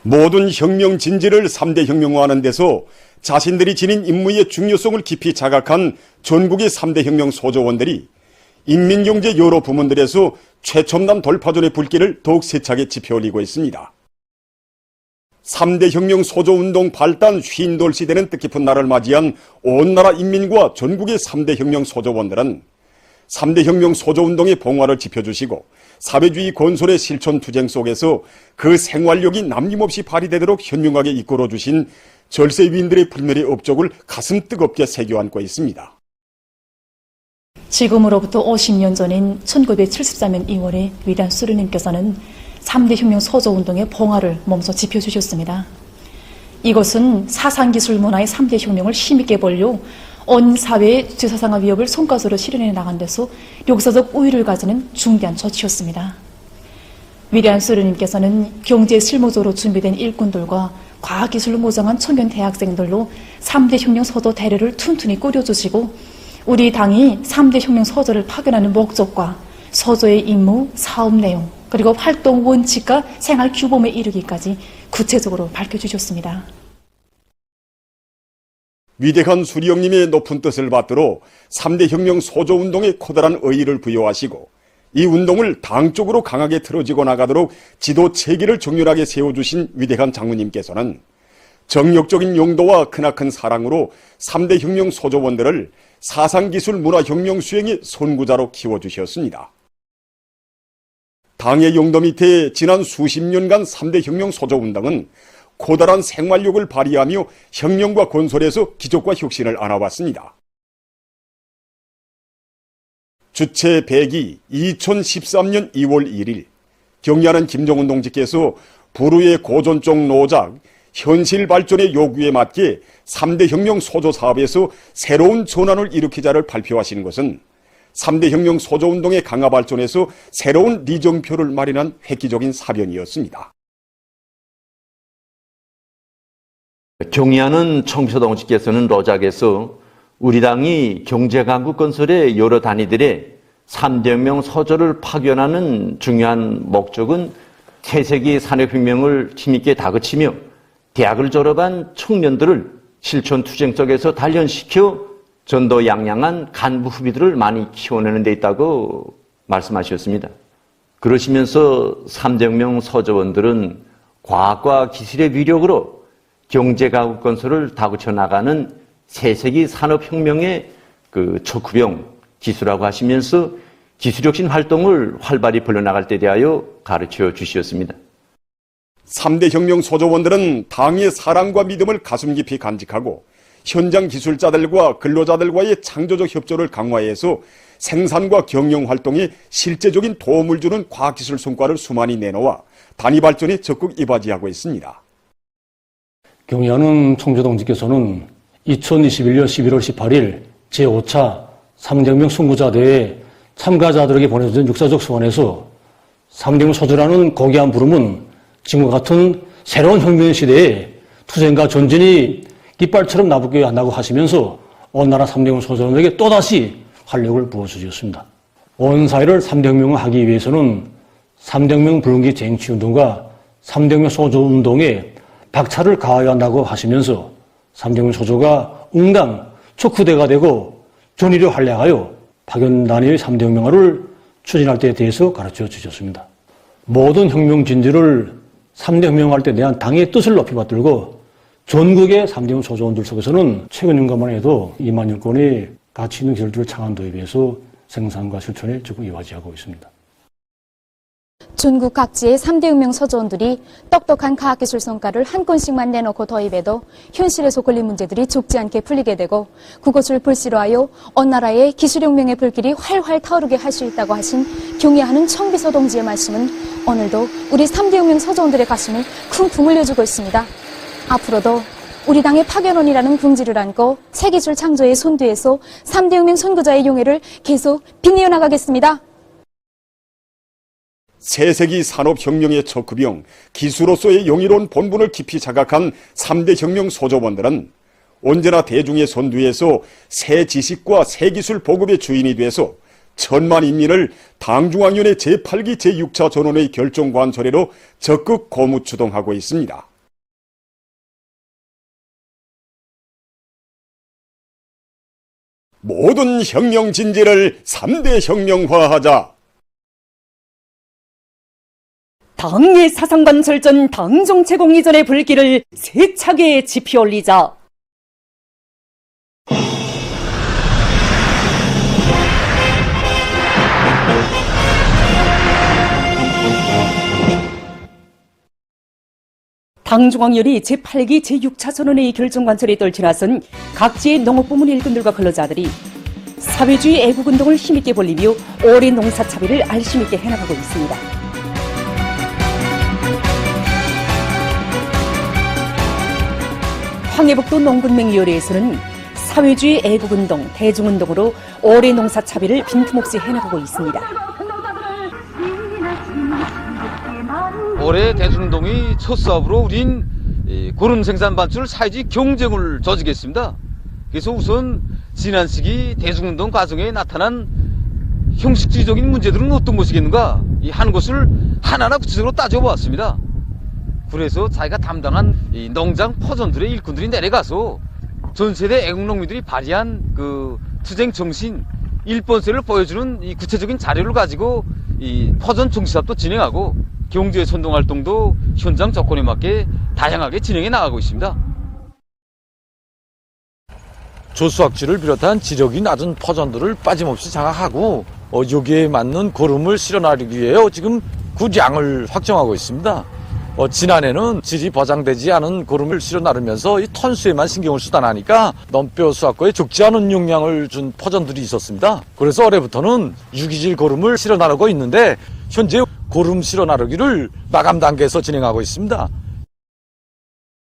모든 혁명 진지를 3대 혁명화하는 데서 자신들이 지닌 임무의 중요성을 깊이 자각한 전국의 3대 혁명 소조원들이 인민경제 여러 부문들에서 최첨단 돌파전의 불길을 더욱 세차게 지펴올리고 있습니다. 3대 혁명 소조운동 발단 50돌 되는 뜻깊은 날을 맞이한 온 나라 인민과 전국의 3대 혁명 소조원들은 3대 혁명 소조운동의 봉화를 지펴주시고 사회주의 건설의 실천 투쟁 속에서 그 생활력이 남김없이 발휘되도록 현명하게 이끌어주신 절세위인들의 불멸의 업적을 가슴 뜨겁게 새겨안고 있습니다. 지금으로부터 50년 전인 1973년 2월에 위대한 수련님께서는 3대 혁명 소조운동의 봉화를 몸소 지펴주셨습니다. 이것은 사상기술 문화의 3대 혁명을 힘있게 벌려 온 사회의 지사상화 위협을 손가락으로 실현해 나간 데서 역사적 우위를 가지는 중대한 조치였습니다. 위대한 수련님께서는 경제 실무적으로 준비된 일꾼들과 과학기술로 무장한 청년 대학생들로 3대 혁명 소조 대례를 튼튼히 꾸려주시고 우리 당이 3대 혁명 소조를 파견하는 목적과 소조의 임무, 사업 내용, 그리고 활동 원칙과 생활 규범에 이르기까지 구체적으로 밝혀주셨습니다. 위대한 수리형님의 높은 뜻을 받들어 3대 혁명 소조운동에 커다란 의의를 부여하시고 이 운동을 당적으로 강하게 틀어지고 나가도록 지도 체계를 정렬하게 세워주신 위대한 장로님께서는 정력적인 용도와 크나큰 사랑으로 3대 혁명 소조원들을 사상기술 문화혁명 수행의 선구자로 키워주셨습니다. 당의 용도 밑에 지난 수십 년간 3대 혁명 소조운동은 고달한 생활력을 발휘하며 혁명과 건설에서 기적과 혁신을 안아왔습니다. 주체 100이 2013년 2월 1일 경의하는 김정은 동지께서 불후의 고전적 노작, 현실 발전의 요구에 맞게 3대 혁명 소조 사업에서 새로운 전환을 일으키자를 발표하신 것은 3대 혁명 소조운동의 강화 발전에서 새로운 리정표를 마련한 획기적인 사변이었습니다. 경의하는 청표동지께서는 로작에서 우리 당이 경제강국 건설의 여러 단위들의 3대 혁명 소조를 파견하는 중요한 목적은 새세기 산업혁명을 힘있게 다그치며 대학을 졸업한 청년들을 실천 투쟁 속에서 단련시켜 전도 양양한 간부 후비들을 많이 키워내는 데 있다고 말씀하셨습니다. 그러시면서 3대 혁명 소조원들은 과학과 기술의 위력으로 경제가국 건설을 다그쳐 나가는 새세기 산업혁명의 척후병 기수라고 하시면서 기술혁신 활동을 활발히 벌려나갈 때 대하여 가르쳐 주셨습니다. 3대 혁명 소조원들은 당의 사랑과 믿음을 가슴 깊이 간직하고 현장 기술자들과 근로자들과의 창조적 협조를 강화해서 생산과 경영 활동에 실제적인 도움을 주는 과학기술 성과를 수많이 내놓아 단위 발전에 적극 이바지하고 있습니다. 경의하는 청조동지께서는 2021년 11월 18일 제5차 3대 혁명 선구자 대회 참가자들에게 보내준 역사적 소원에서 3대 혁명 소조라는 고귀한 부름은 지금과 같은 새로운 혁명 시대에 투쟁과 전진이 깃발처럼 나붙게 한다고 하시면서 온 나라 3대 혁명 소조원에게 또다시 활력을 부어주셨습니다. 온 사회를 3대 혁명화하기 위해서는 3대 혁명 불응기 쟁취운동과 3대 혁명 소조운동에 박차를 가해야 한다고 하시면서 3대 혁명 소조가 응당 척후대가 되고 전의를 활약하여 파견 단위의 3대 혁명화를 추진할 때에 대해서 가르쳐 주셨습니다. 모든 혁명 진지를 3대 혁명화할 때 대한 당의 뜻을 높이 받들고 전국의 3대 혁명 소조원들 속에서는 최근 연간만 해도 2만여 건의 가치 있는 기술들을 창안 도입해서 생산과 실천에 적극 이바지하고 있습니다. 전국 각지의 3대 혁명 소조원들이 똑똑한 과학기술 성과를 한 건씩만 내놓고 도입해도 현실에서 걸린 문제들이 죽지 않게 풀리게 되고 그것을 불씨로하여 온 나라의 기술혁명의 불길이 활활 타오르게 할 수 있다고 하신 경의하는 청비서 동지의 말씀은 오늘도 우리 3대 혁명 소조원들의 가슴을 쿵쿵 울려주고 있습니다. 앞으로도 우리 당의 파견원이라는 긍지를 안고 새기술 창조의 손뒤에서 3대 혁명 선구자의 용해를 계속 빛내어 나가겠습니다. 새세기 산업혁명의 척후병, 기수로서의 영예로운 본분을 깊이 자각한 3대 혁명 소조원들은 언제나 대중의 선두에서 새 지식과 새 기술 보급의 주인이 돼서 천만 인민을 당중앙위원회 제8기 제6차 전원의 결정관설회로 적극 고무추동하고 있습니다. 모든 혁명 진지를 3대 혁명화하자. 당의 사상관 절전 당정 제공 이전의 불길을 세차게 지피 올리자. 당중앙위원회 제8기 제6차 전원회의 결정관철에 떨쳐나선 각지의 농업부문 일꾼들과 근로자들이 사회주의 애국운동을 힘있게 벌리며 올해 농사차비를 알심있게 해나가고 있습니다. 황해북도 농군맹위원회에서는 사회주의 애국운동, 대중운동으로 올해 농사차비를 빈틈없이 해나가고 있습니다. 올해 대중운동의 첫 사업으로 우린 고름 생산 반출 사회주의 경쟁을 조직했습니다. 그래서 우선 지난 시기 대중운동 과정에 나타난 형식주의적인 문제들은 어떤 것이겠는가 하는 것을 하나하나 구체적으로 따져보았습니다. 그래서 자기가 담당한 이 농장 포전들의 일꾼들이 내려가서 전세대 애국농민들이 발휘한 그 투쟁 정신, 일본세를 보여주는 이 구체적인 자료를 가지고 이 포전 정치사업도 진행하고 경제 선동 활동도 현장 조건에 맞게 다양하게 진행해 나가고 있습니다. 조수학지를 비롯한 지력이 낮은 포전들을 빠짐없이 장악하고 여기에 맞는 고름을 실어나르기 위해 지금 굿양을 확정하고 있습니다. 지난해는 질이 보장되지 않은 고름을 실어 나르면서 이 턴수에만 신경을 수단하니까 넘뼈 수확고에 적지 않은 용량을 준 포전들이 있었습니다. 그래서 올해부터는 유기질 고름을 실어 나르고 있는데 현재 고름 실어 나르기를 마감 단계에서 진행하고 있습니다.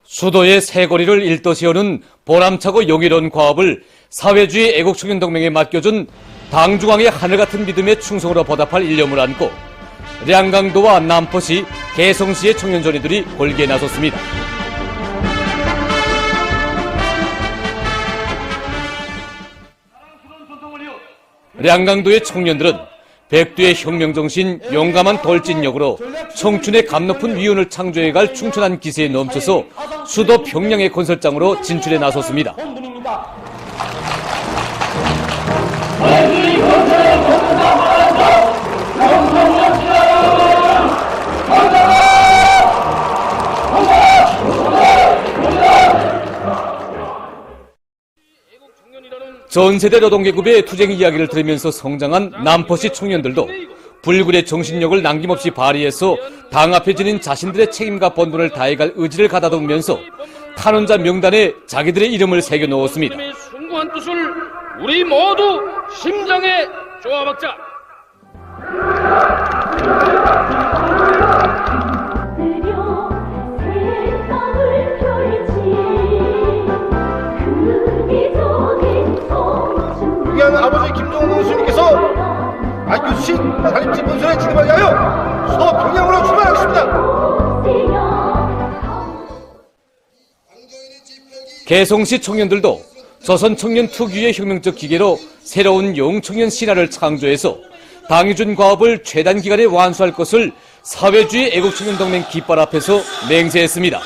수도의 새 거리를 일도시하는 보람차고 용의로운 과업을 사회주의 애국청년동맹에 맡겨준 당중앙의 하늘같은 믿음의 충성으로 보답할 일념을 안고 량강도와 남포시, 개성시의 청년전이들이 골기에 나섰습니다. 량강도의 청년들은 백두의 혁명정신, 용감한 돌진력으로 청춘의 감높은 위운을 창조해갈 충천한 기세에 넘쳐서 수도 평양의 건설장으로 진출해 나섰습니다. 전세대 노동계급의 투쟁 이야기를 들으면서 성장한 남포시 청년들도 불굴의 정신력을 남김없이 발휘해서 당 앞에 지닌 자신들의 책임과 본분을 다해갈 의지를 가다듬으면서 탄원자 명단에 자기들의 이름을 새겨 넣었습니다. 숭고한 뜻을 우리 모두 심장에 쪼아박자. 위대한 아버지 김정은 수님께서 알려주신 산림지 본선에 진행을 위하여 수도 평양으로 출발하겠습니다. 개성시 청년들도 조선 청년 특유의 혁명적 기계로 새로운 용청년 신화를 창조해서 당이 준 과업을 최단 기간에 완수할 것을 사회주의 애국청년동맹 깃발 앞에서 맹세했습니다.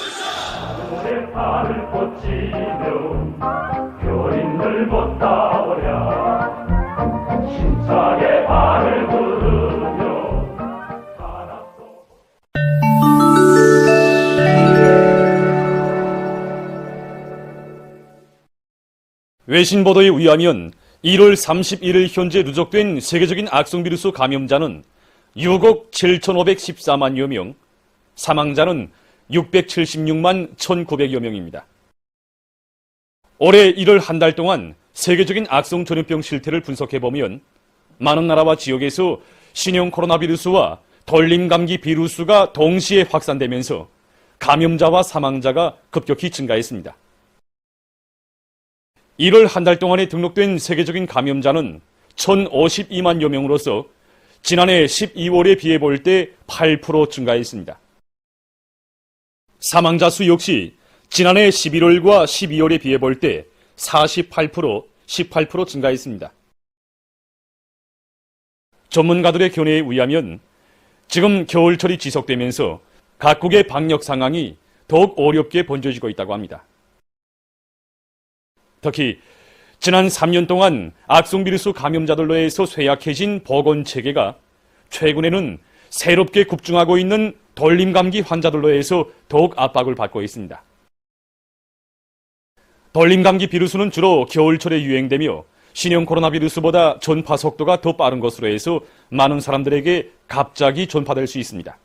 외신 보도에 의하면 1월 31일 현재 누적된 세계적인 악성 비루스 감염자는 6억 7,514만여 명, 사망자는 676만 1,900여 명입니다. 올해 1월 한 달 동안 세계적인 악성 전염병 실태를 분석해보면 많은 나라와 지역에서 신형 코로나 비루스와 돌림 감기 비루스가 동시에 확산되면서 감염자와 사망자가 급격히 증가했습니다. 1월 한 달 동안에 등록된 세계적인 감염자는 1,052만여 명으로서 지난해 12월에 비해 볼 때 8% 증가했습니다. 사망자 수 역시 지난해 11월과 12월에 비해 볼 때 48%, 18% 증가했습니다. 전문가들의 견해에 의하면 지금 겨울철이 지속되면서 각국의 방역 상황이 더욱 어렵게 번져지고 있다고 합니다. 특히 지난 3년 동안 악성비루스 감염자들로 해서 쇠약해진 보건체계가 최근에는 새롭게 급증하고 있는 돌림감기 환자들로 해서 더욱 압박을 받고 있습니다. 돌림감기 비루스는 주로 겨울철에 유행되며 신형 코로나 비루스보다 전파 속도가 더 빠른 것으로 해서 많은 사람들에게 갑자기 전파될 수 있습니다.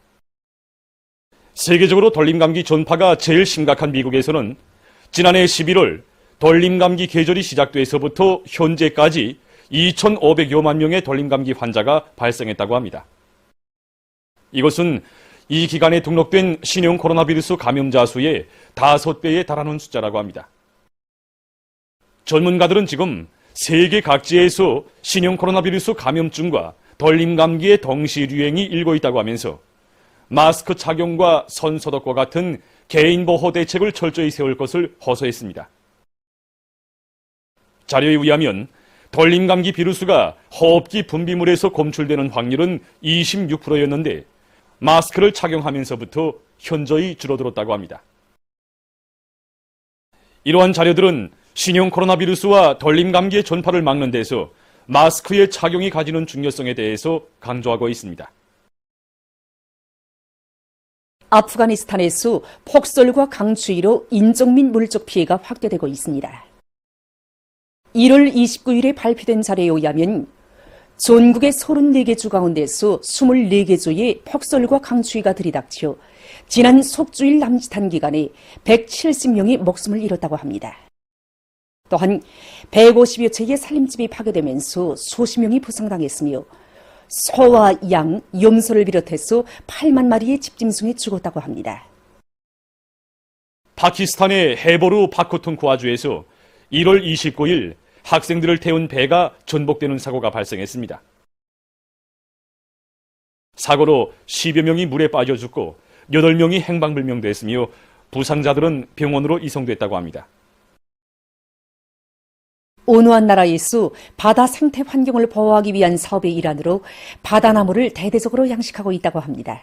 세계적으로 돌림감기 전파가 제일 심각한 미국에서는 지난해 11월 돌림감기 계절이 시작돼서부터 현재까지 2,500여만 명의 돌림감기 환자가 발생했다고 합니다. 이것은 이 기간에 등록된 신형 코로나 비루스 감염자 수의 5배에 달하는 숫자라고 합니다. 전문가들은 지금 세계 각지에서 신형 코로나 비루스 감염증과 돌림감기의 동시 유행이 일고 있다고 하면서 마스크 착용과 손소독과 같은 개인보호 대책을 철저히 세울 것을 호소했습니다. 자료에 의하면 돌림감기 비루스가 호흡기 분비물에서 검출되는 확률은 26%였는데 마스크를 착용하면서부터 현저히 줄어들었다고 합니다. 이러한 자료들은 신형 코로나 비루스와 돌림감기의 전파를 막는 데서 마스크의 착용이 가지는 중요성에 대해서 강조하고 있습니다. 아프가니스탄에서 폭설과 강추위로 인적 및 물적 피해가 확대되고 있습니다. 1월 29일에 발표된 자료에 의하면 전국의 34개 주 가운데서 24개 주에 폭설과 강추위가 들이닥쳐 지난 속주일 남짓한 기간에 170명이 목숨을 잃었다고 합니다. 또한 150여 채의 살림집이 파괴되면서 수십 명이 부상당했으며 소와 양, 염소를 비롯해서 8만 마리의 집짐승이 죽었다고 합니다. 파키스탄의 헤보르 파쿠툰쿠아주에서 1월 29일 학생들을 태운 배가 전복되는 사고가 발생했습니다. 사고로 10여 명이 물에 빠져 죽고 8명이 행방불명됐으며 부상자들은 병원으로 이송됐다고 합니다. 어느 한 나라에서 바다 생태 환경을 보호하기 위한 사업의 일환으로 바다나무를 대대적으로 양식하고 있다고 합니다.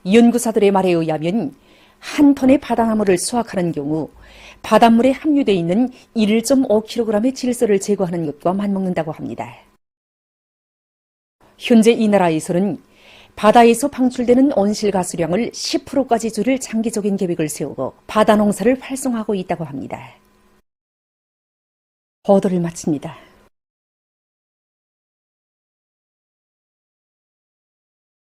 연구사들의 말에 의하면 한 톤의 바다나무를 수확하는 경우 바닷물에 함유되어 있는 1.5kg의 질소를 제거하는 것과 맞먹는다고 합니다. 현재 이 나라에서는 바다에서 방출되는 온실가스량을 10%까지 줄일 장기적인 계획을 세우고 바다 농사를 활성화하고 있다고 합니다. 보도를 마칩니다.